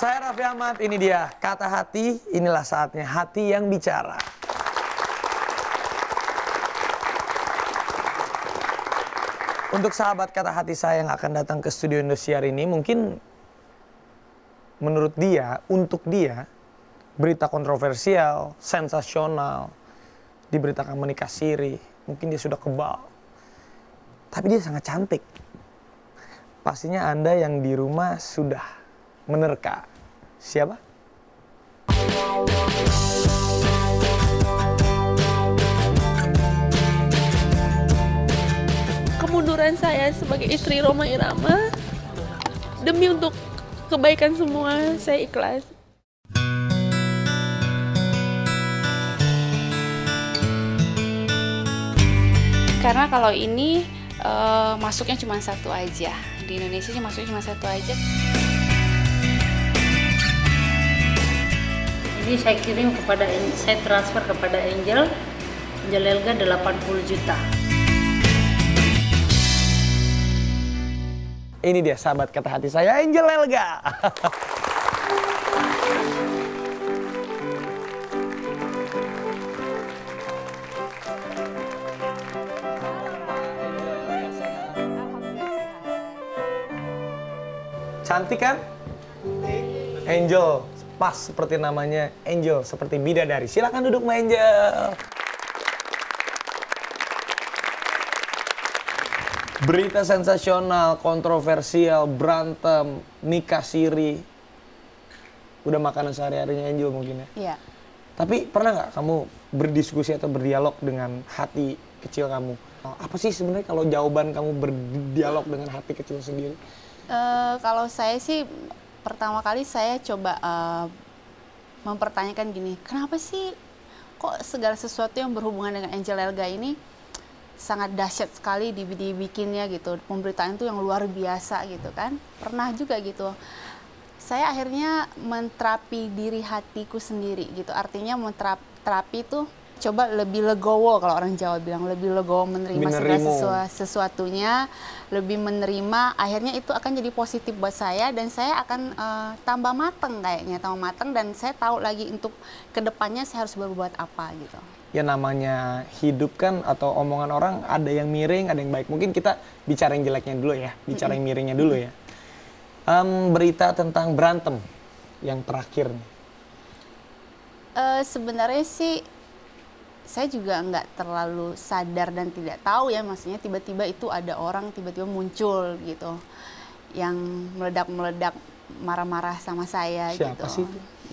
Saya Raffi Ahmad, ini dia Kata Hati, inilah saatnya hati yang bicara. Untuk sahabat Kata Hati saya yang akan datang ke studio Indosiar ini, mungkin menurut dia, untuk dia, berita kontroversial, sensasional, diberitakan menikah siri, mungkin dia sudah kebal. Tapi dia sangat cantik. Pastinya Anda yang di rumah sudah menerka. Siapa? Kemunduran saya sebagai istri Rhoma Irama, demi untuk kebaikan semua, saya ikhlas. Karena kalau ini masuknya cuma satu aja. Di Indonesia masuknya cuma satu aja. Jadi saya kirim kepada, saya transfer kepada Angel Elga 80 juta. Ini dia sahabat Kata Hati saya, Angel Elga. Cantik kan? Angel, pas seperti namanya Angel, seperti bidadari. Silakan duduk Mbak Angel. Berita sensasional, kontroversial, berantem, nikah siri. Udah makanan sehari-harinya Angel mungkin ya? Iya. Tapi pernah nggak kamu berdiskusi atau berdialog dengan hati kecil kamu? Apa sih sebenarnya kalau jawaban kamu berdialog dengan hati kecil sendiri? Kalau saya sih, pertama kali saya coba mempertanyakan gini, kenapa sih kok segala sesuatu yang berhubungan dengan Angel Elga ini sangat dahsyat sekali dibikinnya gitu, pemberitaan itu yang luar biasa gitu kan. Pernah juga gitu, saya akhirnya menterapi diri hatiku sendiri gitu, artinya menterapi itu coba lebih legowo, kalau orang Jawa bilang lebih legowo, menerima segala sesuatunya, lebih menerima, akhirnya itu akan jadi positif buat saya, dan saya akan tambah mateng kayaknya, dan saya tahu lagi untuk kedepannya saya harus berbuat apa gitu. Ya namanya hidup kan, atau omongan orang ada yang miring, ada yang baik. Mungkin kita bicara yang jeleknya dulu ya, bicara yang miringnya dulu ya. Berita tentang berantem yang terakhir nih. Sebenarnya sih saya juga nggak terlalu sadar dan tidak tahu ya, maksudnya tiba-tiba itu ada orang tiba-tiba muncul gitu yang meledak-meledak marah-marah sama saya. Siapa gitu sih?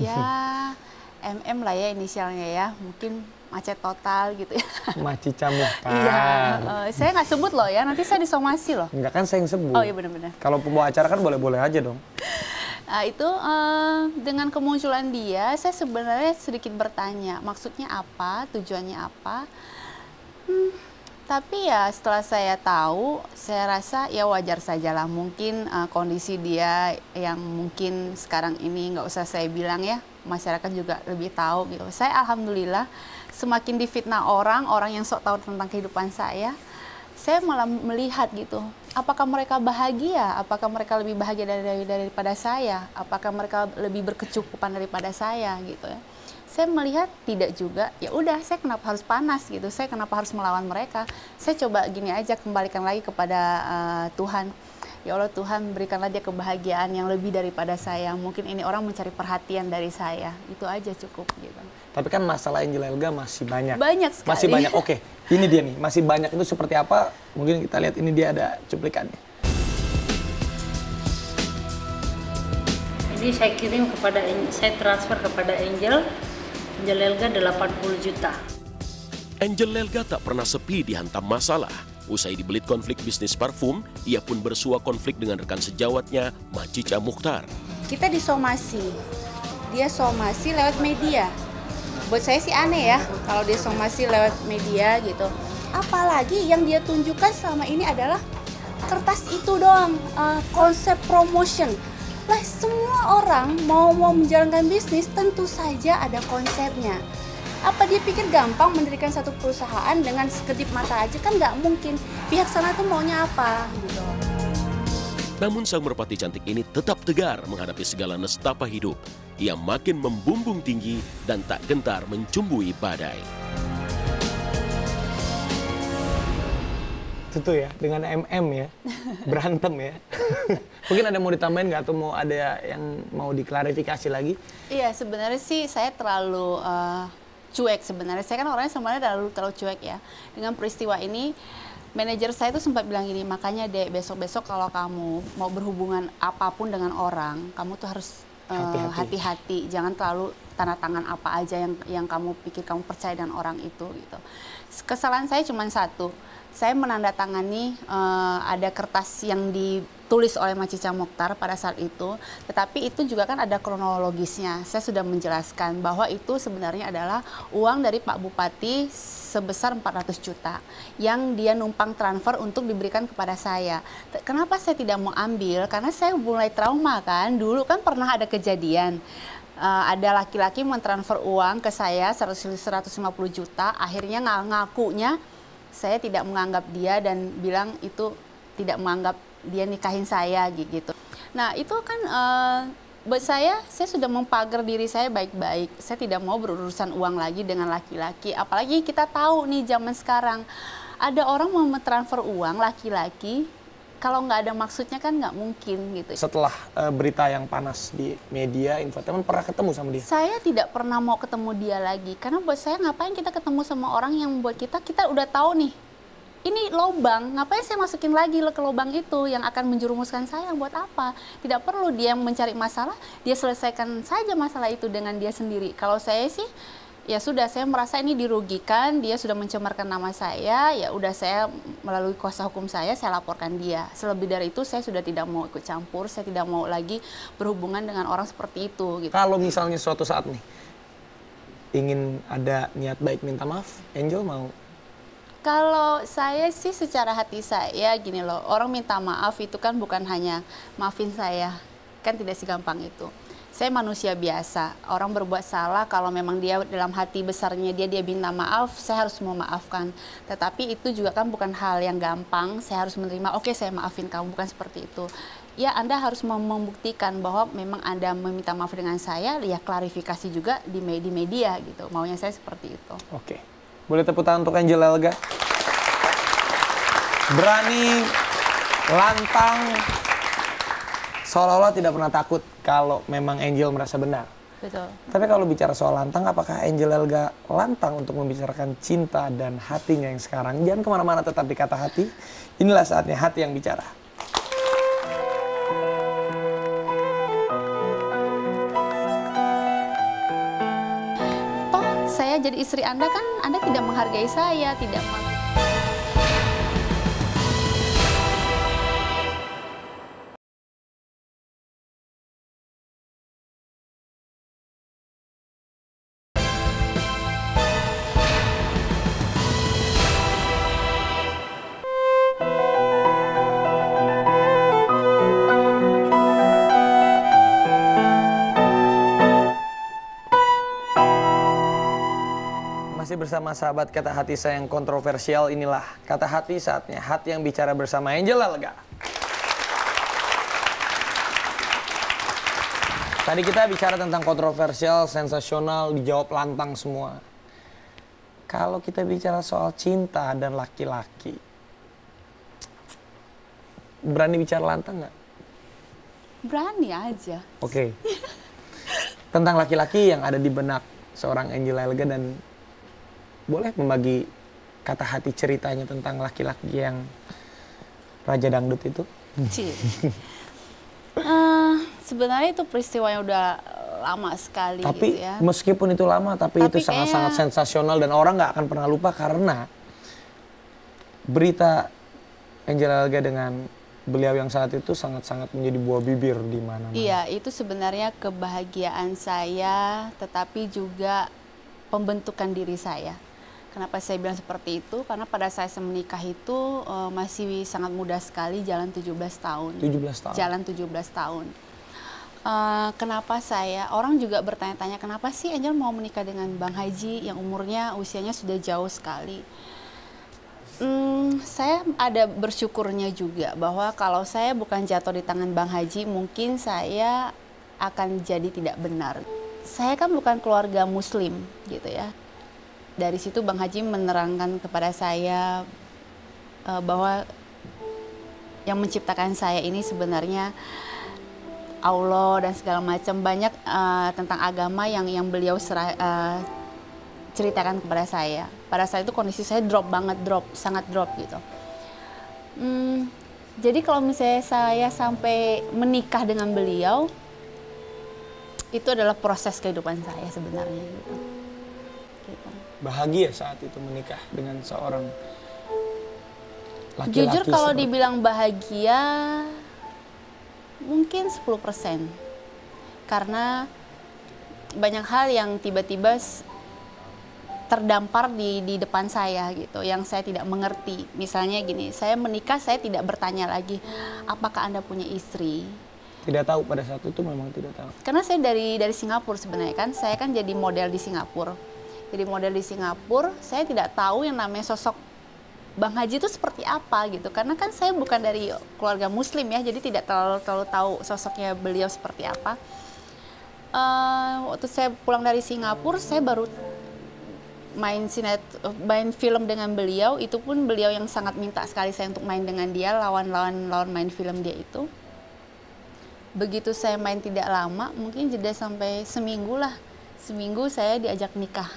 Ya MM lah ya inisialnya ya, mungkin macet total gitu ya. Maci Camuhtar. Iya, saya nggak sebut loh ya, nanti saya disomasi loh. Enggak kan saya yang sebut. Oh iya benar-benar. Kalau pembawa acara kan boleh-boleh aja dong. Nah, itu dengan kemunculan dia, saya sebenarnya sedikit bertanya, maksudnya apa, tujuannya apa. Tapi ya setelah saya tahu, saya rasa ya wajar sajalah. Mungkin kondisi dia yang mungkin sekarang ini nggak usah saya bilang ya, masyarakat juga lebih tahu gitu. Saya alhamdulillah semakin difitnah orang yang sok tahu tentang kehidupan saya malah melihat gitu, apakah mereka bahagia, apakah mereka lebih bahagia daripada saya, apakah mereka lebih berkecukupan daripada saya gitu ya. Saya melihat tidak juga, ya udah saya kenapa harus panas gitu, saya kenapa harus melawan mereka. Saya coba gini aja, kembalikan lagi kepada Tuhan. Ya Allah Tuhan, berikanlah dia kebahagiaan yang lebih daripada saya. Mungkin ini orang mencari perhatian dari saya, itu aja cukup gitu. Tapi kan masalah Angel Elga masih banyak. Banyak sekali. Masih banyak, oke. Ini dia nih, masih banyak itu seperti apa? Mungkin kita lihat, ini dia ada cuplikannya. Jadi saya kirim kepada, saya transfer kepada Angel Elga 80 juta. Angel Elga tak pernah sepi dihantam masalah. Usai dibelit konflik bisnis parfum, ia pun bersua konflik dengan rekan sejawatnya, Maci Camuhtar. Kita disomasi, dia somasi lewat media. Buat saya sih aneh ya, kalau dia somasi lewat media gitu. Apalagi yang dia tunjukkan selama ini adalah kertas itu doang, konsep promotion. Lah semua orang mau menjalankan bisnis tentu saja ada konsepnya. Apa dia pikir gampang mendirikan satu perusahaan dengan sekedip mata aja? Kan nggak mungkin. Pihak sana tuh maunya apa gitu. Namun sang merpati cantik ini tetap tegar menghadapi segala nestapa hidup. Ia makin membumbung tinggi dan tak gentar mencumbui badai. Itu tuh ya, dengan MM ya, berantem ya. Mungkin ada mau ditambahin nggak atau mau ada yang mau diklarifikasi lagi? Iya, sebenarnya sih saya terlalu cuek sebenarnya. Saya kan orangnya sebenarnya terlalu cuek ya. Dengan peristiwa ini, manajer saya tuh sempat bilang gini, makanya Dek, besok-besok kalau kamu mau berhubungan apapun dengan orang, kamu tuh harus hati-hati. Jangan terlalu tanda tangan apa aja yang kamu pikir kamu percaya dengan orang itu gitu. Kesalahan saya cuma satu. Saya menandatangani ada kertas yang ditulis oleh Macica Mokhtar pada saat itu, tetapi itu juga kan ada kronologisnya. Saya sudah menjelaskan bahwa itu sebenarnya adalah uang dari Pak Bupati sebesar 400 juta yang dia numpang transfer untuk diberikan kepada saya. Kenapa saya tidak mau ambil? Karena saya mulai trauma kan. Dulu kan pernah ada kejadian. Ada laki-laki mentransfer uang ke saya 150 juta, akhirnya ngakunya saya tidak menganggap dia dan bilang itu tidak menganggap dia nikahin saya gitu. Nah itu kan buat saya sudah mempagar diri saya baik-baik. Saya tidak mau berurusan uang lagi dengan laki-laki. Apalagi kita tahu nih zaman sekarang ada orang mau mentransfer uang laki-laki. Kalau nggak ada maksudnya kan nggak mungkin gitu. Setelah berita yang panas di media, infotainment pernah ketemu sama dia? Saya tidak pernah mau ketemu dia lagi. Karena buat saya ngapain kita ketemu sama orang yang membuat kita udah tahu nih. Ini lobang, ngapain saya masukin lagi ke lobang itu yang akan menjerumuskan saya, buat apa? Tidak perlu dia mencari masalah, dia selesaikan saja masalah itu dengan dia sendiri. Kalau saya sih, ya sudah, saya merasa ini dirugikan, dia sudah mencemarkan nama saya, ya udah saya melalui kuasa hukum saya laporkan dia. Selebih dari itu saya sudah tidak mau ikut campur, saya tidak mau lagi berhubungan dengan orang seperti itu. Gitu. Kalau misalnya suatu saat nih, ingin ada niat baik minta maaf, Angel mau? Kalau saya sih secara hati saya gini loh, orang minta maaf itu kan bukan hanya maafin saya, kan tidak segampang itu. Saya manusia biasa, orang berbuat salah kalau memang dia dalam hati besarnya dia minta maaf, saya harus memaafkan. Tetapi itu juga kan bukan hal yang gampang, saya harus menerima, oke saya maafin kamu, bukan seperti itu. Ya Anda harus membuktikan bahwa memang Anda meminta maaf dengan saya, ya klarifikasi juga di media gitu, maunya saya seperti itu. Oke. Boleh tepuk tangan untuk Angel Elga. Berani, lantang, seolah-olah tidak pernah takut kalau memang Angel merasa benar. Betul. Tapi kalau bicara soal lantang, apakah Angel Elga lantang untuk membicarakan cinta dan hatinya yang sekarang? Jangan kemana-mana, tetap di Kata Hati. Inilah saatnya hati yang bicara. Saya jadi istri Anda kan, Anda tidak menghargai saya, tidak Masih bersama sahabat Kata Hati saya yang kontroversial, inilah Kata Hati, saatnya hati yang bicara bersama Angel Elga. Tadi kita bicara tentang kontroversial, sensasional, dijawab lantang semua. Kalau kita bicara soal cinta dan laki-laki, berani bicara lantang nggak? berani aja. Oke. Tentang laki-laki yang ada di benak seorang Angel Elga, dan boleh membagi kata hati ceritanya tentang laki-laki yang Raja Dangdut itu? Sebenarnya itu peristiwa yang udah lama sekali. Tapi gitu ya. meskipun itu lama, tapi itu sangat-sangat sensasional dan orang nggak akan pernah lupa karena berita Angel Elga dengan beliau yang saat itu sangat-sangat menjadi buah bibir di mana-mana. Iya, itu sebenarnya kebahagiaan saya, tetapi juga pembentukan diri saya. Kenapa saya bilang seperti itu? Karena pada saat saya menikah itu masih sangat muda sekali, jalan 17 tahun. 17 tahun. Jalan 17 tahun. Kenapa orang juga bertanya-tanya, kenapa sih Angel mau menikah dengan Bang Haji yang usianya sudah jauh sekali? Saya ada bersyukurnya juga bahwa kalau saya bukan jatuh di tangan Bang Haji, mungkin saya akan jadi tidak benar. Saya kan bukan keluarga Muslim gitu ya. Dari situ Bang Haji menerangkan kepada saya bahwa yang menciptakan saya ini sebenarnya Allah dan segala macam, banyak tentang agama yang beliau ceritakan kepada saya. Pada saat itu kondisi saya sangat drop gitu. Jadi kalau misalnya saya sampai menikah dengan beliau, itu adalah proses kehidupan saya sebenarnya gitu. Bahagia saat itu menikah dengan seorang laki-laki. Jujur kalau dibilang bahagia, mungkin 10%. Karena banyak hal yang tiba-tiba terdampar di depan saya gitu, yang saya tidak mengerti. Misalnya gini, saya menikah, saya tidak bertanya lagi, apakah Anda punya istri? Tidak tahu pada saat itu, memang tidak tahu. Karena saya dari Singapura sebenarnya kan, saya kan jadi model di Singapura. Jadi model di Singapura, saya tidak tahu yang namanya sosok Bang Haji itu seperti apa gitu. Karena kan saya bukan dari keluarga Muslim ya, jadi tidak terlalu tahu sosoknya beliau seperti apa. Waktu saya pulang dari Singapura, saya baru main film dengan beliau. Itu pun beliau yang sangat minta sekali saya untuk main dengan dia, lawan main film dia itu. Begitu saya main tidak lama, mungkin jeda sampai seminggu lah. Seminggu saya diajak nikah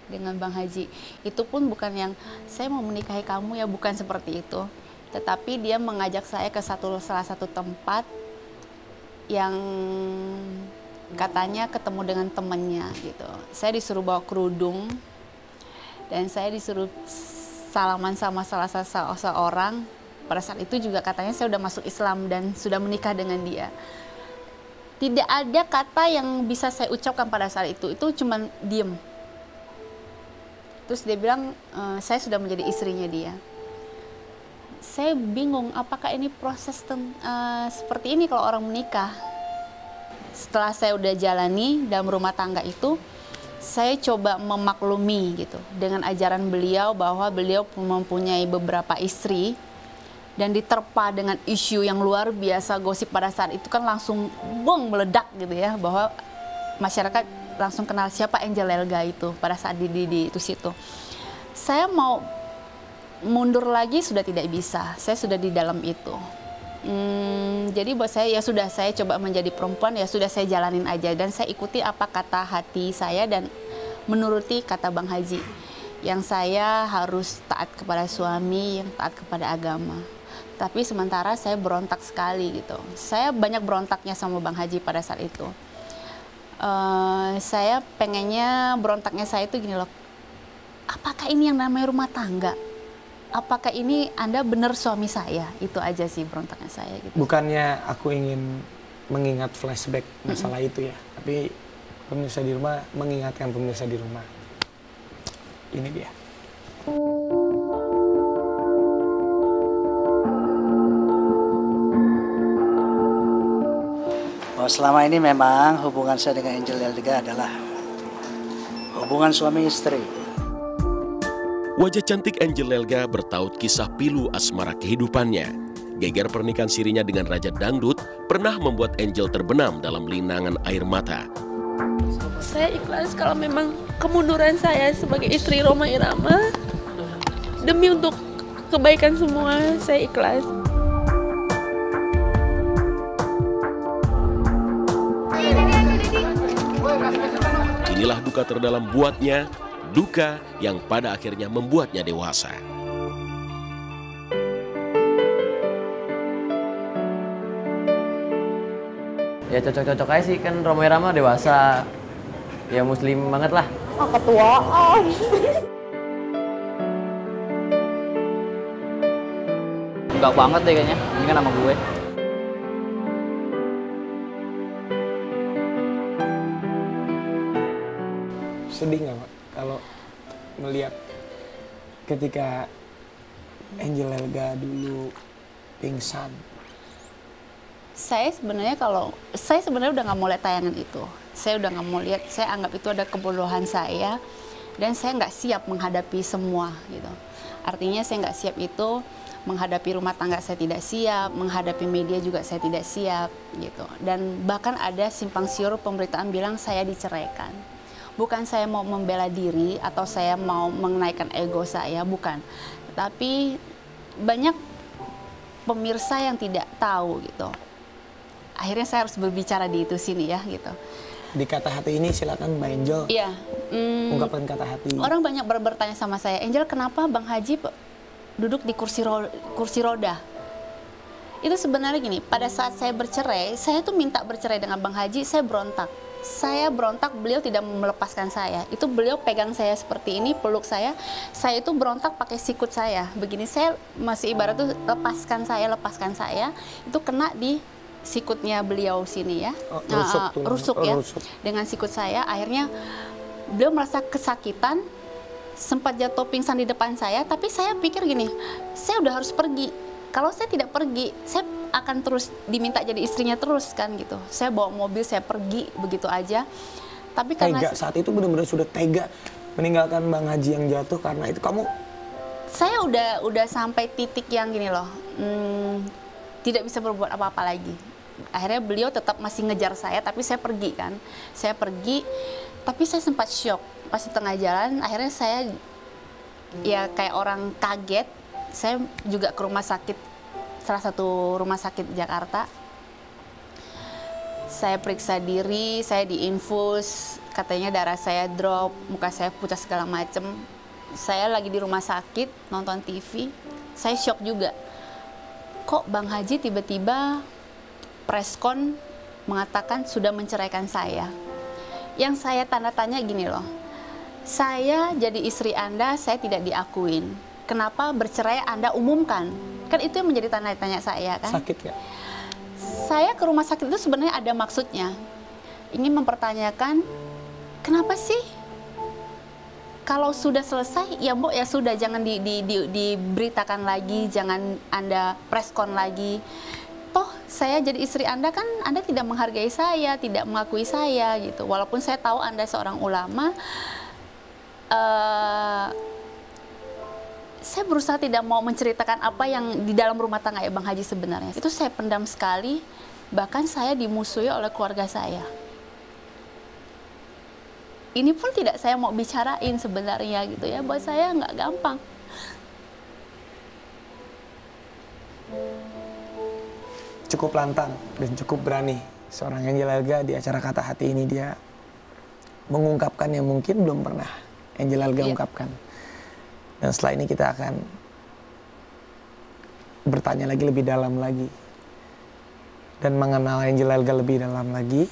dengan Bang Haji. Itu pun bukan yang saya mau menikahi kamu ya, bukan seperti itu. Tetapi dia mengajak saya ke salah satu tempat yang katanya ketemu dengan temannya gitu. Saya disuruh bawa kerudung dan saya disuruh salaman sama salah seorang. Pada saat itu juga katanya saya sudah masuk Islam dan sudah menikah dengan dia. Tidak ada kata yang bisa saya ucapkan pada saat itu cuma diem. Terus dia bilang, saya sudah menjadi istrinya dia. Saya bingung, apakah ini proses seperti ini kalau orang menikah? Setelah saya udah jalani dalam rumah tangga itu, saya coba memaklumi gitu dengan ajaran beliau bahwa beliau mempunyai beberapa istri dan diterpa dengan isu yang luar biasa. Gosip pada saat itu kan langsung meledak gitu ya, bahwa masyarakat langsung kenal siapa Angel Elga itu pada saat di itu situ. Saya mau mundur lagi sudah tidak bisa, saya sudah di dalam itu. Jadi buat saya ya sudah, saya coba menjadi perempuan, ya sudah saya jalanin aja dan saya ikuti apa kata hati saya dan menuruti kata Bang Haji. Yang saya harus taat kepada suami, yang taat kepada agama. Tapi sementara saya berontak sekali gitu. Saya banyak berontaknya sama Bang Haji pada saat itu. Saya pengennya berontaknya saya itu gini loh. Apakah ini yang namanya rumah tangga? Apakah ini Anda benar suami saya? Itu aja sih berontaknya saya gitu. Bukannya aku ingin mengingat flashback masalah itu ya, tapi pemirsa di rumah mengingatkan pemirsa di rumah. Ini dia. Selama ini memang hubungan saya dengan Angel Elga adalah hubungan suami istri. Wajah cantik Angel Elga bertaut kisah pilu asmara kehidupannya. Geger pernikahan sirinya dengan Raja Dangdut pernah membuat Angel terbenam dalam linangan air mata. Saya ikhlas kalau memang kemunduran saya sebagai istri Rhoma Irama, demi untuk kebaikan semua, saya ikhlas. Inilah duka terdalam buatnya, duka yang pada akhirnya membuatnya dewasa. Ya cocok-cocok aja sih, kan Rhoma Irama dewasa, ya muslim banget lah. Oh, ketuaan. Enggak banget deh kayaknya, ini kan sama gue. Sedih nggak Pak kalau melihat ketika Angel Elga dulu pingsan? Saya sebenarnya udah nggak mau lihat tayangan itu. Saya udah nggak mau lihat. Saya anggap itu ada kebodohan saya dan saya nggak siap menghadapi semua gitu. Artinya saya nggak siap itu, menghadapi rumah tangga saya tidak siap, menghadapi media juga saya tidak siap gitu. Dan bahkan ada simpang siur pemberitaan bilang saya diceraikan. Bukan saya mau membela diri atau saya mau menaikkan ego saya, bukan. Tapi banyak pemirsa yang tidak tahu gitu. Akhirnya saya harus berbicara di itu sini ya gitu. Di Kata Hati ini silakan Mbak Angel. Iya. Ungkapkan kata hati. Orang banyak bertanya sama saya, Angel kenapa Bang Haji duduk di kursi roda? Itu sebenarnya gini, pada saat saya bercerai, saya tuh minta bercerai dengan Bang Haji, saya berontak. Saya berontak, beliau tidak melepaskan saya. Itu beliau pegang saya seperti ini, peluk saya itu berontak pakai sikut saya. Begini saya masih ibarat tuh lepaskan saya, itu kena di sikutnya beliau sini ya. Rusuk ya. Dengan sikut saya, akhirnya beliau merasa kesakitan, sempat jatuh pingsan di depan saya, tapi saya pikir gini, saya udah harus pergi. Kalau saya tidak pergi, saya akan terus diminta jadi istrinya terus kan gitu. Saya bawa mobil, saya pergi begitu aja. Tapi karena tega saat itu benar-benar sudah tega meninggalkan Bang Haji yang jatuh karena itu kamu. Saya udah sampai titik yang gini loh, tidak bisa berbuat apa-apa lagi. Akhirnya beliau tetap masih ngejar saya, tapi saya pergi kan. Saya pergi, tapi saya sempat shock. Pas di tengah jalan, akhirnya saya ya kayak orang kaget. Saya juga ke rumah sakit, salah satu rumah sakit di Jakarta. Saya periksa diri, saya diinfus, katanya darah saya drop, muka saya pucat segala macem. Saya lagi di rumah sakit, nonton TV, saya shock juga. Kok Bang Haji tiba-tiba preskon mengatakan sudah menceraikan saya? Yang saya tanda tanya gini loh, saya jadi istri Anda, saya tidak diakuin. Kenapa bercerai Anda umumkan? Kan itu yang menjadi tanda tanya saya kan. Sakit nggak? Saya ke rumah sakit itu sebenarnya ada maksudnya. Ingin mempertanyakan, kenapa sih? Kalau sudah selesai, ya Mbok ya sudah, jangan diberitakan lagi, jangan Anda preskon lagi. Toh saya jadi istri Anda kan, Anda tidak menghargai saya, tidak mengakui saya gitu. Walaupun saya tahu Anda seorang ulama, saya berusaha tidak mau menceritakan apa yang di dalam rumah tangga ya Bang Haji sebenarnya. Itu saya pendam sekali, bahkan saya dimusuhi oleh keluarga saya. Ini pun tidak saya mau bicarain sebenarnya gitu ya, buat saya nggak gampang. Cukup lantang dan cukup berani seorang Angel Elga di acara Kata Hati ini, dia mengungkapkan yang mungkin belum pernah Angel Elga ungkapkan. Dan setelah ini kita akan bertanya lagi lebih dalam lagi dan mengenal Angel Elga lebih dalam lagi.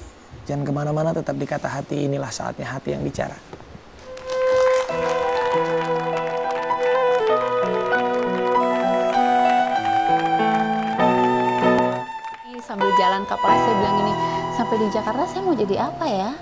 Jangan kemana-mana, tetap di Kata Hati, inilah saatnya hati yang bicara. Sambil jalan kapal saya bilang ini, sampai di Jakarta saya mau jadi apa ya?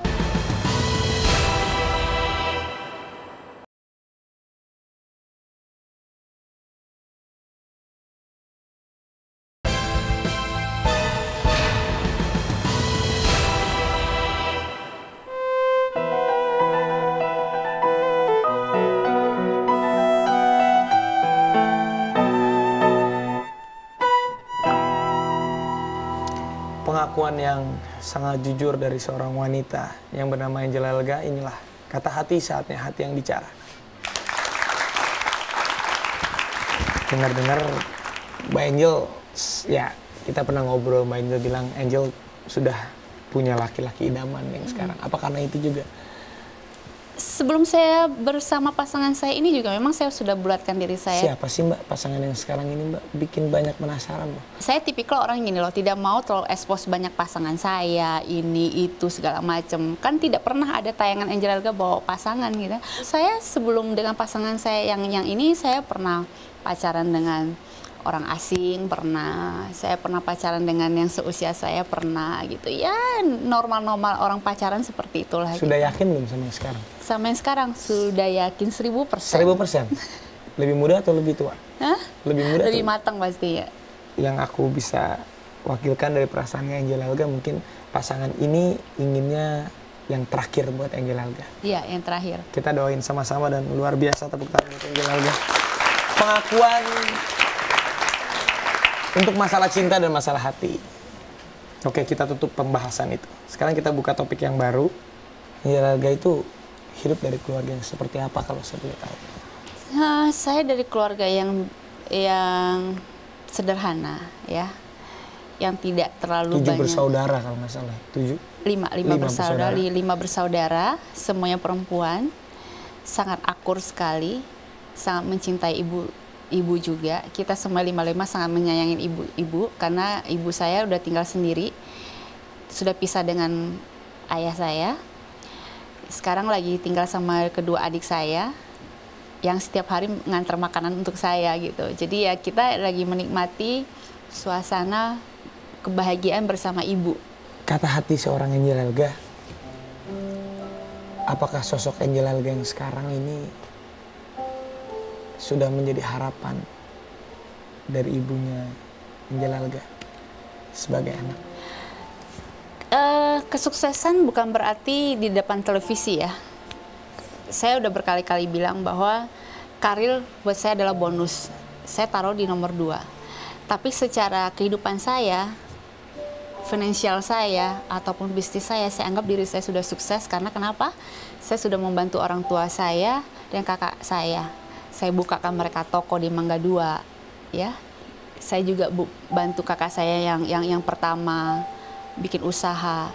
Pengakuan yang sangat jujur dari seorang wanita yang bernama Angel Elga. Inilah Kata Hati, saatnya hati yang bicara. Dengar-dengar Mbak Angel, ya kita pernah ngobrol, Mbak Angel bilang Angel sudah punya laki-laki idaman yang sekarang. Apa karena itu juga? Sebelum saya bersama pasangan saya ini juga memang saya sudah bulatkan diri saya. Siapa sih Mbak pasangan yang sekarang ini Mbak? Bikin banyak penasaran Mbak. Saya tipikal orang gini loh, tidak mau terlalu expose banyak pasangan saya, ini, itu, segala macam. Kan tidak pernah ada tayangan Angel Elga bawa pasangan gitu. Saya sebelum dengan pasangan saya yang ini, saya pernah pacaran dengan orang asing, pernah. Saya pernah pacaran dengan yang seusia saya, pernah gitu. Ya normal-normal orang pacaran seperti itulah. Sudah gitu. yakin belum sama yang sekarang? Sama yang sekarang sudah yakin 1000%. 1000%? Lebih muda atau lebih tua? Hah? Lebih muda Lebih atau... matang pasti ya. Yang aku bisa wakilkan dari perasaannya Angel Elga, mungkin pasangan ini inginnya yang terakhir buat Angel Helga. Iya, yang terakhir. Kita doain sama-sama dan luar biasa tepuk tangan buat Angel Helga. Pengakuan untuk masalah cinta dan masalah hati. Oke, kita tutup pembahasan itu. Sekarang kita buka topik yang baru. Angel Helga itu hidup dari keluarga yang seperti apa kalau saya boleh tahu? Saya dari keluarga yang sederhana, ya, yang tidak terlalu 7 banyak. bersaudara kalau nggak salah. 5 bersaudara, semuanya perempuan, sangat akur sekali, sangat mencintai ibu juga. Kita semua 5 sangat menyayangi ibu karena ibu saya udah tinggal sendiri, sudah pisah dengan ayah saya. Sekarang lagi tinggal sama kedua adik saya yang setiap hari ngantar makanan untuk saya gitu. Jadi ya kita lagi menikmati suasana kebahagiaan bersama ibu. Kata hati seorang Angel Helga, apakah sosok Angel Helga yang sekarang ini sudah menjadi harapan dari ibunya Angel Helga sebagai anak? Kesuksesan bukan berarti di depan televisi ya. Saya udah berkali-kali bilang bahwa karir buat saya adalah bonus. Saya taruh di nomor 2. Tapi secara kehidupan saya, finansial saya, ataupun bisnis saya anggap diri saya sudah sukses. Karena kenapa? Saya sudah membantu orang tua saya dan kakak saya. Saya bukakan mereka toko di Mangga 2. Ya. Saya juga bantu kakak saya yang pertama bikin usaha.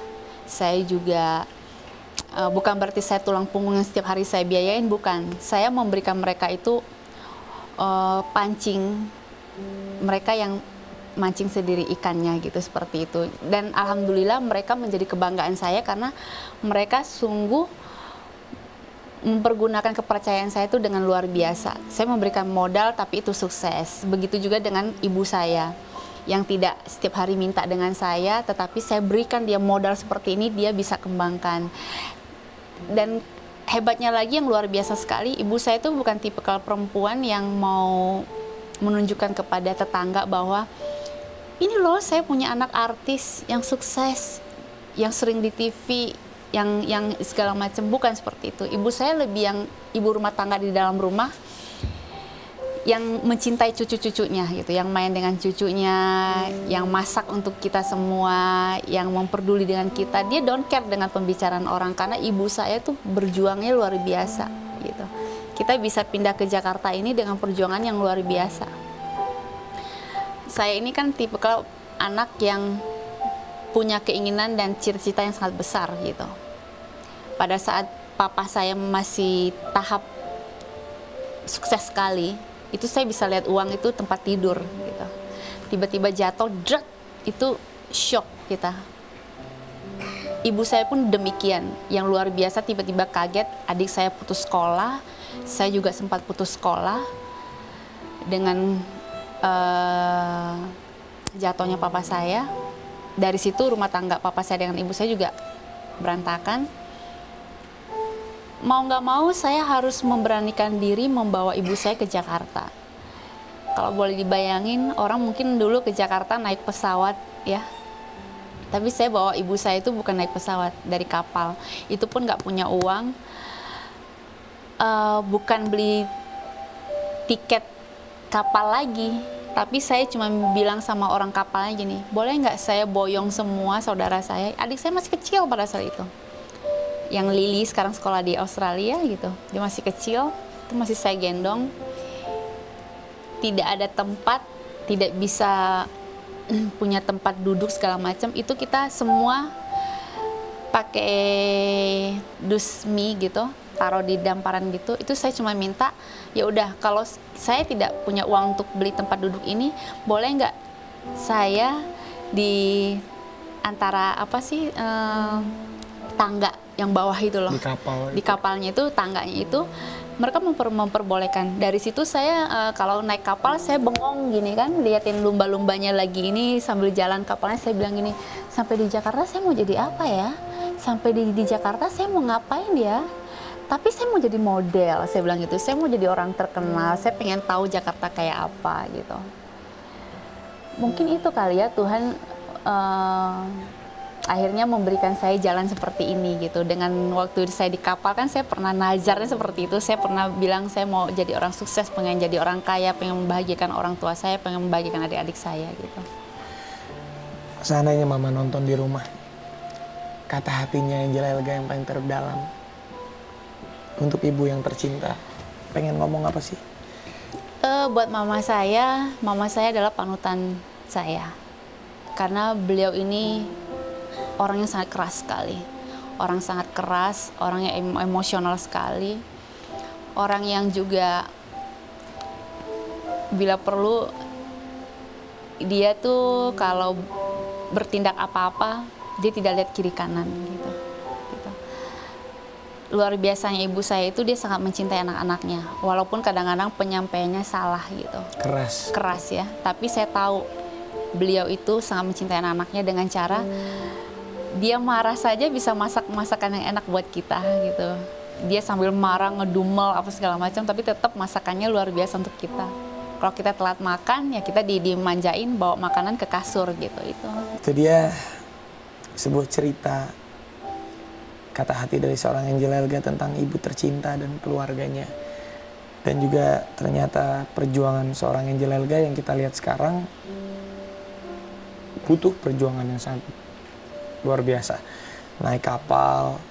Saya juga bukan berarti saya tulang punggung yang setiap hari saya biayain, bukan. Saya memberikan mereka itu pancing, mereka yang mancing sendiri ikannya gitu, seperti itu. Dan alhamdulillah mereka menjadi kebanggaan saya karena mereka sungguh mempergunakan kepercayaan saya itu dengan luar biasa. Saya memberikan modal tapi itu sukses. Begitu juga dengan ibu saya yang tidak setiap hari minta dengan saya, tetapi saya berikan dia modal seperti ini, dia bisa kembangkan. Dan hebatnya lagi yang luar biasa sekali, ibu saya itu bukan tipikal perempuan yang mau menunjukkan kepada tetangga bahwa ini loh saya punya anak artis yang sukses, yang sering di TV, yang segala macam. Bukan seperti itu. Ibu saya lebih yang ibu rumah tangga di dalam rumah, yang mencintai cucu-cucunya gitu, yang main dengan cucunya, yang masak untuk kita semua, yang memperduli dengan kita. Dia don't care dengan pembicaraan orang karena ibu saya tuh berjuangnya luar biasa gitu. Kita bisa pindah ke Jakarta ini dengan perjuangan yang luar biasa. Saya ini kan tipikal anak yang punya keinginan dan cita-cita yang sangat besar gitu. Pada saat papa saya masih tahap sukses sekali, itu saya bisa lihat uang itu tempat tidur gitu. Tiba-tiba jatuh, drak, itu shock kita. Ibu saya pun demikian, yang luar biasa, tiba-tiba kaget, adik saya putus sekolah, saya juga sempat putus sekolah dengan jatuhnya papa saya. Dari situ rumah tangga papa saya dengan ibu saya juga berantakan. Mau nggak mau saya harus memberanikan diri membawa ibu saya ke Jakarta. Kalau boleh dibayangin, orang mungkin dulu ke Jakarta naik pesawat ya. Tapi saya bawa ibu saya itu bukan naik pesawat, dari kapal. Itu pun nggak punya uang. Bukan beli tiket kapal lagi, tapi saya cuma bilang sama orang kapalnya gini, boleh nggak saya boyong semua saudara saya? Adik saya masih kecil pada saat itu. Yang Lily sekarang sekolah di Australia gitu, dia masih kecil, itu masih saya gendong. Tidak ada tempat, tidak bisa punya tempat duduk segala macam. Itu kita semua pakai dusmi gitu, taruh di damparan gitu. Itu saya cuma minta, ya udah kalau saya tidak punya uang untuk beli tempat duduk ini, boleh nggak saya di antara tangga yang bawah itu loh, di kapalnya itu, tangganya itu mereka memperbolehkan. Dari situ saya kalau naik kapal saya bengong gini kan, liatin lumba-lumbanya lagi ini sambil jalan kapalnya. Saya bilang gini, sampai di Jakarta saya mau jadi apa ya? Sampai di Jakarta saya mau ngapain ya? Tapi saya mau jadi model, saya bilang gitu. Saya mau jadi orang terkenal, saya pengen tahu Jakarta kayak apa gitu. Mungkin itu kali ya Tuhan akhirnya memberikan saya jalan seperti ini gitu. Dengan waktu saya di kapal kan saya pernah nazarnya seperti itu. Saya pernah bilang saya mau jadi orang sukses, pengen jadi orang kaya, pengen membahagiakan orang tua saya, pengen membahagiakan adik-adik saya gitu. Seandainya mama nonton di rumah, kata hatinya Angel Elga yang paling terdalam untuk ibu yang tercinta, pengen ngomong apa sih? Buat mama saya adalah panutan saya. Karena beliau ini orang yang sangat keras sekali. Orang sangat keras, orang yang emosional sekali. Orang yang juga bila perlu dia tuh kalau bertindak apa-apa dia tidak lihat kiri kanan gitu. Luar biasanya ibu saya itu dia sangat mencintai anak-anaknya, walaupun kadang-kadang penyampaiannya salah gitu. Keras ya, tapi saya tahu beliau itu sangat mencintai anak-anaknya dengan cara dia marah saja bisa masak masakan yang enak buat kita gitu. Dia sambil marah ngedumel apa segala macam, tapi tetap masakannya luar biasa untuk kita. Kalau kita telat makan ya kita dimanjain bawa makanan ke kasur gitu. Itu dia sebuah cerita kata hati dari seorang Angel Elga tentang ibu tercinta dan keluarganya. Dan juga ternyata perjuangan seorang Angel Elga yang kita lihat sekarang butuh perjuangan yang sangat luar biasa. Naik kapal,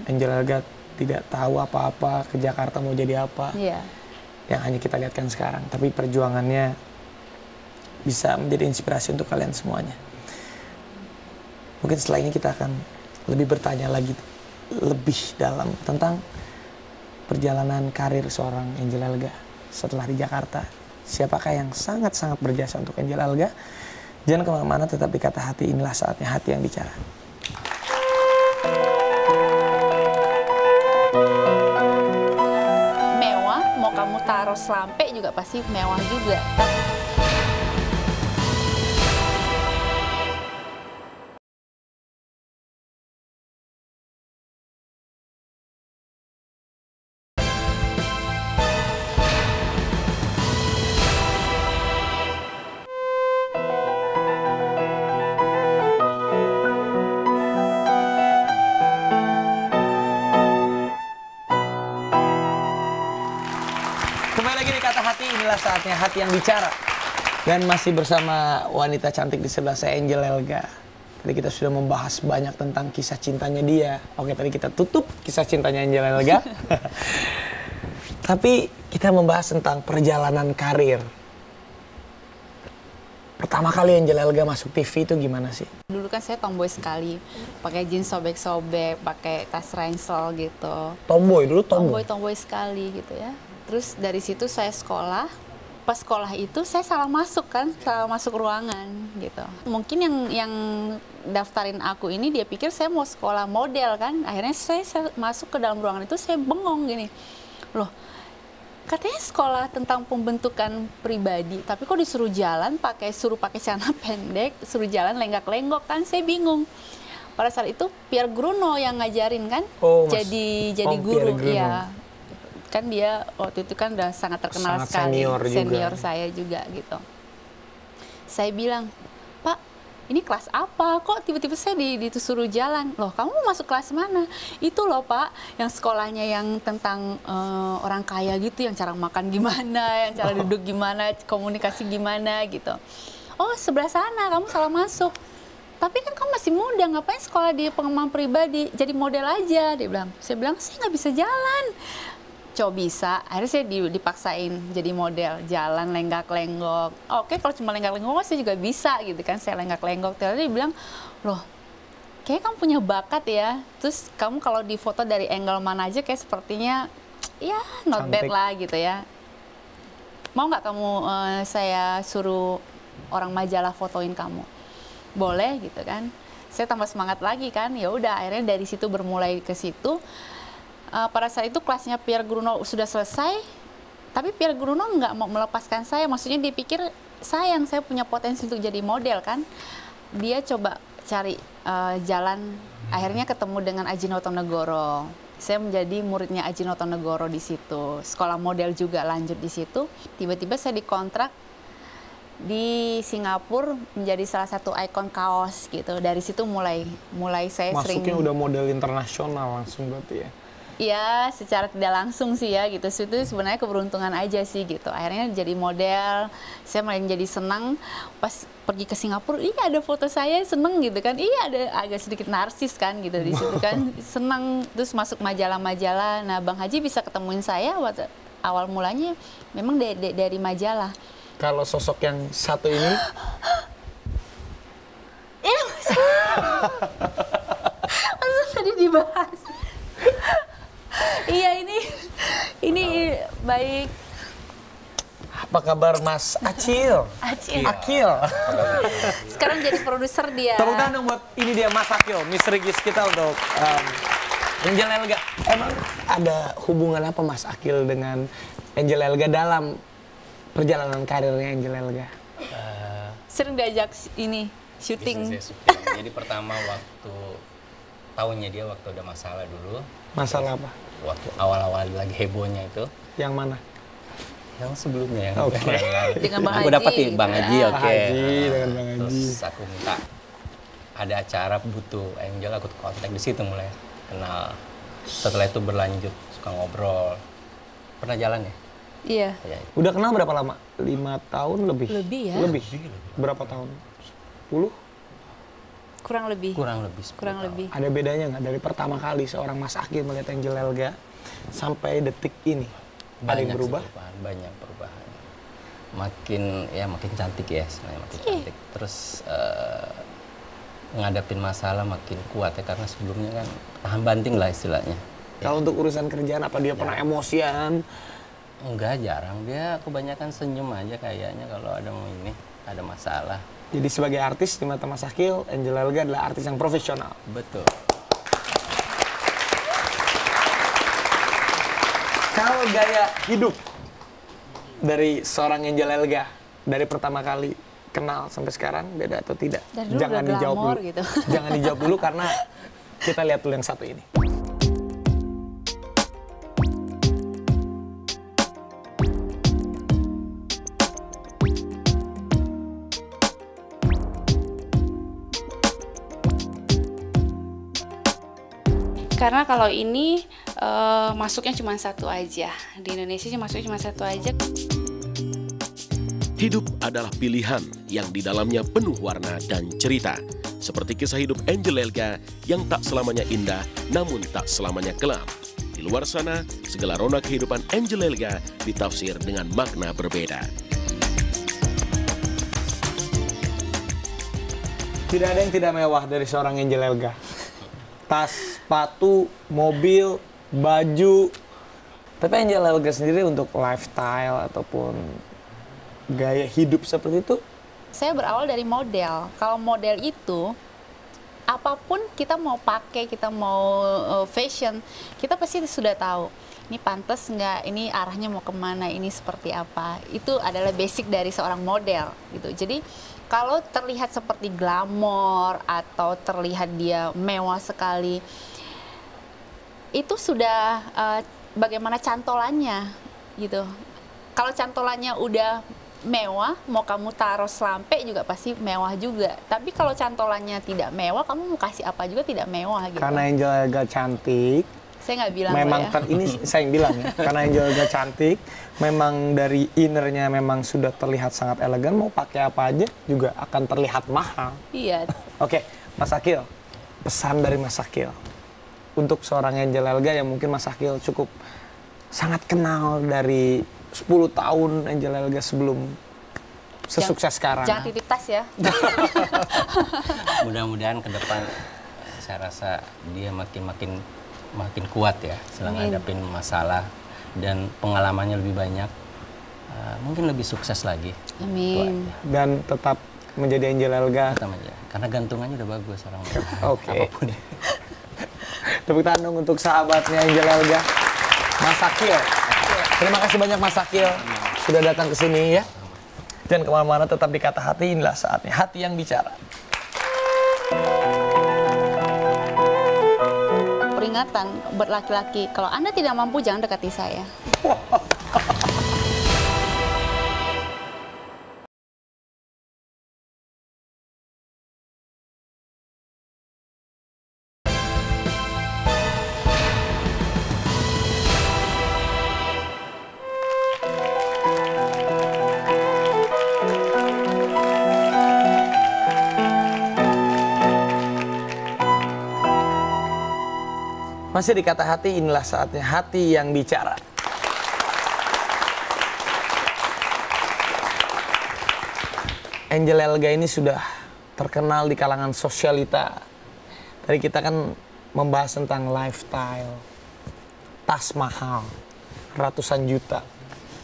Angel Elga tidak tahu apa-apa ke Jakarta mau jadi apa. Yeah. Yang hanya kita lihatkan sekarang. Tapi perjuangannya bisa menjadi inspirasi untuk kalian semuanya. Mungkin setelah ini kita akan lebih bertanya lagi lebih dalam tentang perjalanan karir seorang Angel Elga setelah di Jakarta. Siapakah yang sangat-sangat berjasa untuk Angel Elga? Jangan kemana-mana, tetap di Kata Hati. Inilah saatnya hati yang bicara. Mewah, mau kamu taruh selampe juga pasti mewah juga. Inilah saatnya hati yang bicara. Dan masih bersama wanita cantik di sebelah saya, Angel Elga. Tadi kita sudah membahas banyak tentang kisah cintanya dia. Oke, tadi kita tutup kisah cintanya Angel Elga. Tapi kita membahas tentang perjalanan karir. Pertama kali Angel Elga masuk TV itu gimana sih? Dulu kan saya tomboy sekali, pakai jeans sobek-sobek, pakai tas ransel gitu. Tomboy dulu tomboy? Tomboy sekali gitu ya. Terus dari situ saya sekolah. Pas sekolah itu saya salah masuk kan, salah masuk ruangan gitu. Mungkin yang daftarin aku ini dia pikir saya mau sekolah model kan. Akhirnya saya masuk ke dalam ruangan itu saya bengong gini. Loh, katanya sekolah tentang pembentukan pribadi, tapi kok disuruh jalan suruh pakai celana pendek, suruh jalan lenggak-lenggok kan, saya bingung. Pada saat itu Pierre Gruno yang ngajarin kan, jadi guru ya. Kan dia waktu itu kan udah sangat terkenal sekali, senior saya juga gitu. Saya bilang, Pak, ini kelas apa? Kok tiba-tiba saya disuruh jalan? Loh, kamu mau masuk kelas mana? Itu loh Pak, yang sekolahnya yang tentang orang kaya gitu, yang cara makan gimana, yang cara duduk gimana, komunikasi gimana gitu. Oh, sebelah sana, kamu salah masuk. Tapi kan kamu masih muda, ngapain sekolah di pengembangan pribadi? Jadi model aja, dia bilang. Saya bilang, saya nggak bisa jalan. Coba bisa, akhirnya saya dipaksain jadi model, jalan lenggak-lenggok. Oke, kalau cuma lenggak-lenggok saya juga bisa gitu kan, saya lenggak-lenggok. Terus dia bilang, loh, kayaknya kamu punya bakat ya. Terus kamu kalau di foto dari angle mana aja kayak sepertinya, ya not bad lah gitu ya. Mau nggak kamu saya suruh orang majalah fotoin kamu? Boleh gitu kan. Saya tambah semangat lagi kan, ya udah akhirnya dari situ bermulai ke situ. Pada saat itu kelasnya Pierre Gruno sudah selesai, tapi Pierre Gruno nggak mau melepaskan saya. Maksudnya dia pikir sayang, saya punya potensi untuk jadi model kan. Dia coba cari jalan, akhirnya ketemu dengan Aji Notonegoro. Saya menjadi muridnya Aji Notonegoro di situ. Sekolah model juga lanjut di situ. Tiba-tiba saya dikontrak di Singapura menjadi salah satu ikon kaos gitu. Dari situ mulai saya Masuknya sering udah model internasional langsung berarti ya. ya secara tidak langsung sih ya gitu. Itu sebenarnya keberuntungan aja sih gitu. Akhirnya jadi model, saya malah jadi senang pas pergi ke Singapura. Iya ada foto saya, seneng gitu kan. Iya ada agak sedikit narsis kan gitu di situ kan. Senang terus masuk majalah-majalah. Nah Bang Haji bisa ketemuin saya waktu awal mulanya memang dari majalah. Kalau sosok yang satu ini, Masa tadi dibahas. Iya ini baik. apa kabar Mas Acil? Akil. Sekarang jadi produser dia. Tepuk tangan dong buat ini dia Mas Akil, misteri gis kita untuk Angel Elga. Emang ada hubungan apa Mas Akil dengan Angel Elga dalam perjalanan karirnya Angel Elga? Sering diajak ini syuting. Bisnisnya syuting. Jadi pertama waktu tahunnya dia waktu ada masalah dulu. Masalah apa? Waktu awal-awal lagi hebohnya itu. Yang mana? Yang sebelumnya yang Oke. Dengan Bang aku Haji. dapat nih Bang Haji, Ah. oke. Haji, dengan Bang Haji. Terus aku minta ada acara butuh Angel, aku kontak di situ mulai kenal. Setelah itu berlanjut suka ngobrol. Pernah jalan ya? Iya. Ya, Udah kenal berapa lama? 5 tahun lebih? Lebih ya. Lebih? Berapa tahun? 10? Kurang lebih. kurang lebih 10 Kurang tahun. lebih. Ada bedanya nggak dari pertama kali seorang Mas Akil melihat Angel Elga sampai detik ini? Ada yang Banyak berubah? sih perubahan, banyak perubahan. Makin cantik ya, sebenarnya makin cantik. Terus ngadapin masalah makin kuat ya, karena sebelumnya kan tahan banting lah istilahnya. Kalau untuk urusan kerjaan apa dia pernah emosian? Enggak, jarang. Dia kebanyakan senyum aja kayaknya kalau ada ada masalah. Jadi sebagai artis di mata Mas Akil, Angel Elga adalah artis yang profesional. Betul. Kalau gaya hidup dari seorang Angel Elga dari pertama kali kenal sampai sekarang beda atau tidak? Dari dulu udah dijawab glamor dulu. gitu. Jangan dijawab dulu karena kita lihat dulu yang satu ini. Karena kalau ini masuknya cuma satu aja. Di Indonesia masuknya cuma satu aja. Hidup adalah pilihan yang di dalamnya penuh warna dan cerita. Seperti kisah hidup Angel Elga yang tak selamanya indah, namun tak selamanya kelam. Di luar sana, segala rona kehidupan Angel Elga ditafsir dengan makna berbeda. Tidak ada yang tidak mewah dari seorang Angel Elga. Tas, sepatu, mobil, baju. Tapi Angel Elga sendiri untuk lifestyle ataupun gaya hidup seperti itu, Saya berawal dari model. Kalau model itu apapun kita mau pakai, kita mau fashion, kita pasti sudah tahu. Ini pantas nggak? Ini arahnya mau kemana? Ini seperti apa? Itu adalah basic dari seorang model gitu. Jadi kalau terlihat seperti glamor atau terlihat dia mewah sekali, itu sudah bagaimana cantolannya gitu. Kalau cantolannya udah mewah, mau kamu taruh selampe juga pasti mewah juga. Tapi kalau cantolannya tidak mewah, kamu mau kasih apa juga tidak mewah gitu. karena Angel Elga cantik, Saya nggak bilang memang loh ya. ini saya yang bilang ya, karena Angel Elga cantik, memang dari innernya memang sudah terlihat sangat elegan, mau pakai apa aja juga akan terlihat mahal. Iya. Oke, Mas Akil, pesan dari Mas Akil untuk seorang Angel Elga yang mungkin Mas Akil cukup sangat kenal dari 10 tahun Angel Elga sebelum sesukses sekarang. Jangan titip tas ya. Mudah-mudahan ke depan saya rasa dia makin kuat ya setelah ngadapin masalah dan pengalamannya lebih banyak. Mungkin lebih sukses lagi. Amin. Dan tetap menjadi Angel Elga. Tetap aja. Karena gantungannya udah bagus orang. Oke. Apapun. Tepuk tangan untuk sahabatnya Angel Elga, Mas Akil. Terima kasih banyak Mas Akil sudah datang ke sini ya. Dan kemana-mana tetap di Kata Hati, inilah saatnya hati yang bicara. Peringatan buat laki-laki, kalau Anda tidak mampu jangan dekati saya. Masih di Kata Hati, inilah saatnya hati yang bicara. Angel Elga ini sudah terkenal di kalangan sosialita. Tadi kita kan membahas tentang lifestyle, tas mahal, ratusan juta,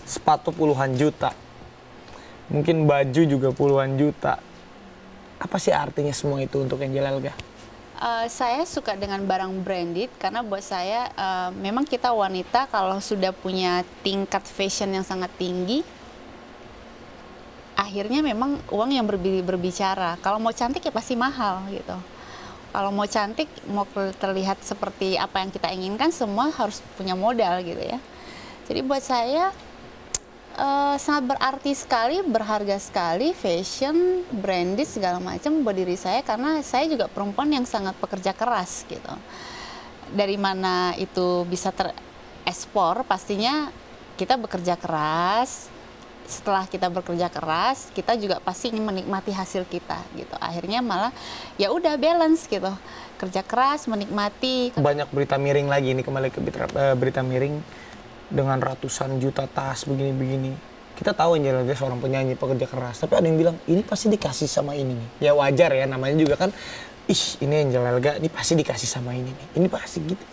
sepatu puluhan juta, mungkin baju juga puluhan juta. Apa sih artinya semua itu untuk Angel Elga? Saya suka dengan barang branded karena buat saya memang kita wanita kalau sudah punya tingkat fashion yang sangat tinggi, akhirnya memang uang yang berbicara. Kalau mau cantik ya pasti mahal gitu. Kalau mau cantik, mau terlihat seperti apa yang kita inginkan, semua harus punya modal gitu ya. Jadi buat saya sangat berarti sekali, berharga sekali fashion, branded segala macam buat diri saya karena saya juga perempuan yang sangat pekerja keras gitu. Dari mana itu bisa terekspor, pastinya kita bekerja keras. Setelah kita bekerja keras, kita juga pasti ingin menikmati hasil kita gitu. Akhirnya malah ya udah balance gitu. Kerja keras, menikmati. Banyak berita miring lagi, ini kembali ke berita miring. Dengan ratusan juta tas begini-begini. Kita tahu Angel Elga seorang penyanyi pekerja keras, tapi ada yang bilang ini pasti dikasih sama ini nih. Ya wajar ya, namanya juga kan, ini Angel Elga, ini pasti dikasih sama ini nih. Ini pasti gitu.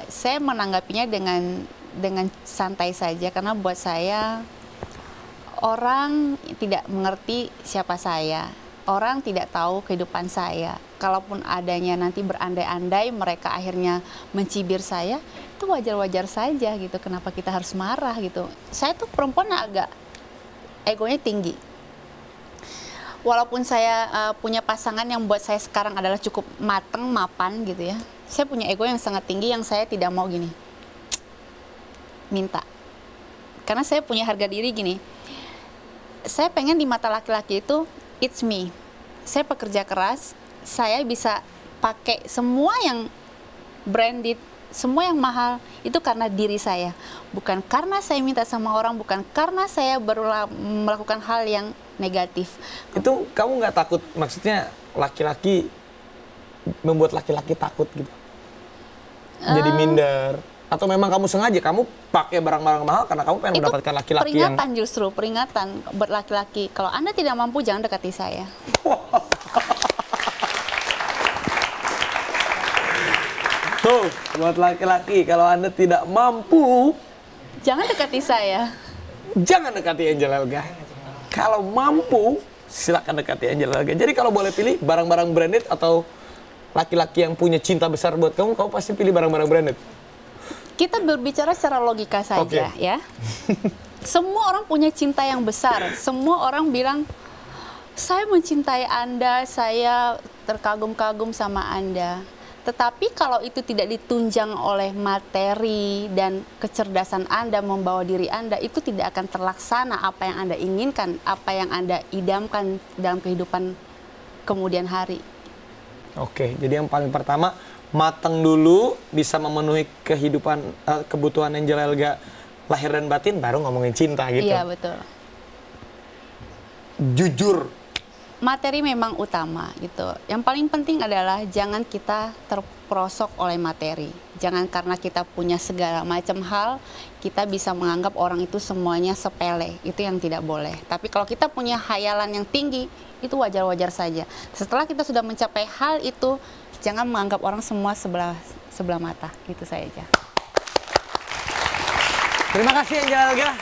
Saya menanggapinya dengan santai saja karena buat saya orang tidak mengerti siapa saya. Orang tidak tahu kehidupan saya. Kalaupun adanya nanti berandai-andai mereka akhirnya mencibir saya, itu wajar-wajar saja gitu. Kenapa kita harus marah gitu. Saya tuh perempuan agak egonya tinggi. Walaupun saya punya pasangan yang buat saya sekarang adalah cukup mateng, mapan gitu ya. Saya punya ego yang sangat tinggi yang saya tidak mau gini. Minta. Karena saya punya harga diri gini. Saya pengen di mata laki-laki itu it's me. Saya pekerja keras, saya bisa pakai semua yang branded, semua yang mahal, itu karena diri saya. Bukan karena saya minta sama orang, bukan karena saya baru melakukan hal yang negatif. Itu kamu nggak takut, maksudnya laki-laki, membuat laki-laki takut gitu? Jadi minder? Atau memang kamu sengaja, kamu pakai barang-barang mahal karena kamu pengen mendapatkan laki-laki yang... Peringatan justru, peringatan buat laki-laki. Kalau Anda tidak mampu, jangan dekati saya. Tuh, buat laki-laki, kalau Anda tidak mampu... Jangan dekati saya. Jangan dekati Angel Elga. Kalau mampu, silakan dekati Angel Elga. Jadi kalau boleh pilih, barang-barang branded atau laki-laki yang punya cinta besar buat kamu, kamu pasti pilih barang-barang branded. Kita berbicara secara logika saja ya. Semua orang punya cinta yang besar. Semua orang bilang, saya mencintai Anda, saya terkagum-kagum sama Anda. Tetapi kalau itu tidak ditunjang oleh materi dan kecerdasan Anda membawa diri Anda, itu tidak akan terlaksana apa yang Anda inginkan, apa yang Anda idamkan dalam kehidupan kemudian hari. Oke, jadi yang paling pertama, matang dulu, bisa memenuhi kebutuhan Angel Elga lahir dan batin, baru ngomongin cinta gitu. Iya, betul. Jujur. Materi memang utama gitu. Yang paling penting adalah jangan kita terperosok oleh materi. Jangan karena kita punya segala macam hal, kita bisa menganggap orang itu semuanya sepele. Itu yang tidak boleh. Tapi kalau kita punya khayalan yang tinggi, itu wajar-wajar saja. Setelah kita sudah mencapai hal itu, jangan menganggap orang semua sebelah mata. Gitu saja. Terima kasih Angel Elga.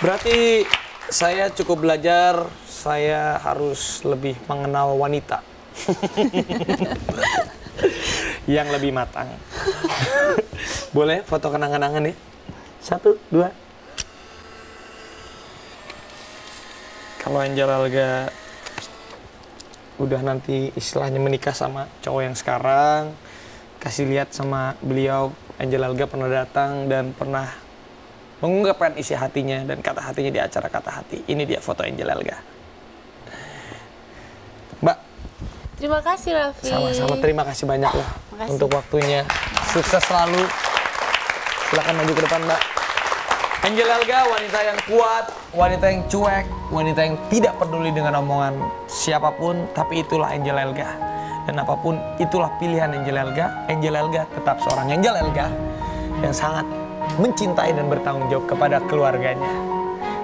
Berarti saya cukup belajar, saya harus lebih mengenal wanita. Yang lebih matang. Boleh foto kenang-kenangan ya? 1, 2. Kalau Angel Elga udah nanti istilahnya menikah sama cowok yang sekarang, kasih lihat sama beliau, Angel Elga pernah datang dan pernah mengungkapkan isi hatinya dan kata hatinya di acara Kata Hati. Ini dia foto Angel Elga. Mbak. Terima kasih Raffi. Sama-sama, terima kasih banyak loh untuk waktunya. Sukses selalu. Silakan maju ke depan Mbak. Angel Elga, wanita yang kuat, wanita yang cuek, wanita yang tidak peduli dengan omongan siapapun, tapi itulah Angel Elga. Dan apapun itulah pilihan Angel Elga tetap seorang Angel Elga yang sangat mencintai dan bertanggung jawab kepada keluarganya.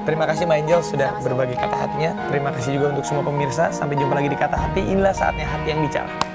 Terima kasih Mbak Angel sudah berbagi kata hatinya. Terima kasih juga untuk semua pemirsa. Sampai jumpa lagi di Kata Hati. Inilah saatnya hati yang bicara.